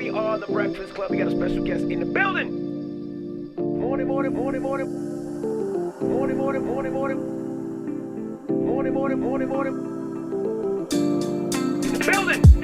We are the Breakfast Club. We got a special guest in the building. Morning. In the building.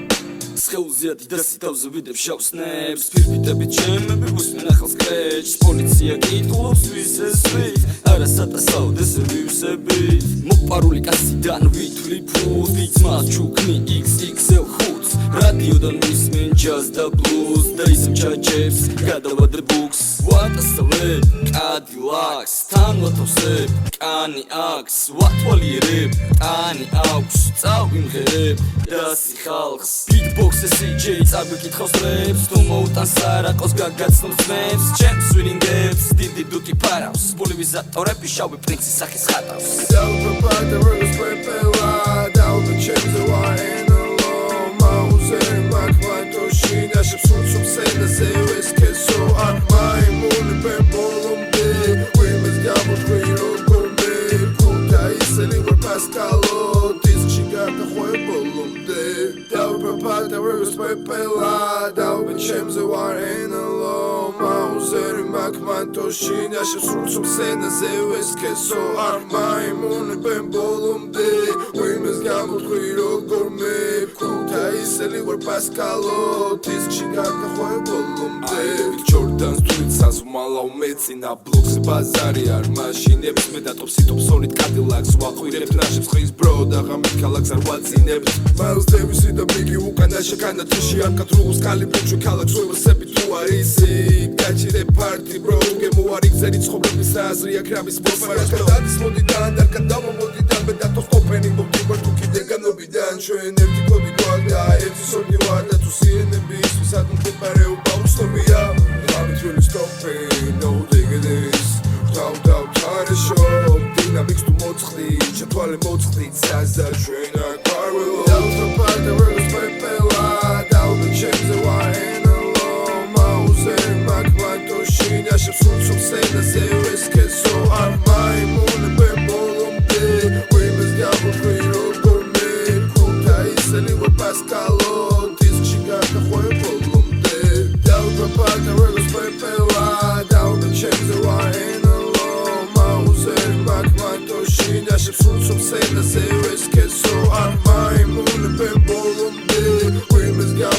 Schauzjadi da sitavze videb šausnēbs Pirpitēbi čemēbi usmen ahals krēčs Policija kītkulos visesvīt Arasata saudes vivsebīt Moparuli kasidan vituli pūs Dīcmās čukni XXL hūts Radiodan vismen jazz da blues Daisam čačēbs, gadavada buks Vatasaveb, Cadillacs Tanvatavseb, kani aks Vatvali rib, tani auks Cavimheb, dasi halks Beatbox CJ წაბიკითხავს რეპს თუ მოუტან სარაკოს გაგაცნობს ძმებს ჩემს ვინინგებს დიდი დუტი პარავს ბულივიზატორები შავი პრინცის სახის ხატავს დავბაბადა როს პეპელა დავბა ჩემზე ვაენალო მაუზერი მაკმატოში ნაშებს უცում სენაზე ვესკესო არ მაიმუნი პემბოლომდე ვიმეს გამოშვირო გომბე კუთა ისელი ვარ პასკალო დისკში გაგახვებოლომდე Papa, rivers pepela, davbe čemze varenalo Mauzeri makmantoši, naše srucom se na zeveske so Arma imune bembolumde, uimez gamut hviro gorme Kuta iseli var paskalo, diskši gata hojbolumde Jordan sturit sazumala umecina, blokse bazari ar mašinebs Medatop sitop sonit Cadillacs, vakhvireb nashebs khis bro Daghamit kalaks ar vatzinebs Miles Davis ida bigi უკანაშე განათში არ კადრულს კალიბრი ქალაქს ვებსები თუ არისი გაჭირე პარტი bro გემოარი გზერი ცხოვრების აზრი აქ რამის მოსმარას გადადის მოდიდან და გადამომოდიდან მე დათოსტოპენი მოვდივარ თუ კიდე განობიდან ჩვენ ერთი კოდი გვაქვს და ერთი სორგი ვარ და თუ სიენები ისვისად მდებარეობა უცნობია ამით will stop no digging Down თარეშო დინამიკს თუ მოწყდი ჩათვალე მოწყდი საზა ჩვენ არ გარველო დავთვალე როს პეპელა დავბა ჩემზე ვაენალო მაუზერი მაკმატოში ნაშებს უცում სენაზე ვესკესო არ მაიმუნე ბემბოლომდე ვიმეს გამოშვირო გორმე კუთა ისელი ვარ პასკალო დისკში გაგახვებოლომდე დავთვალე როს პეპელა დავბა ჩემზე ვაენალო მაუზერი მაკმატოში ნაშებს უცում სენაზე ვესკესო არ მაიმუნე ბემბოლომდე Women's got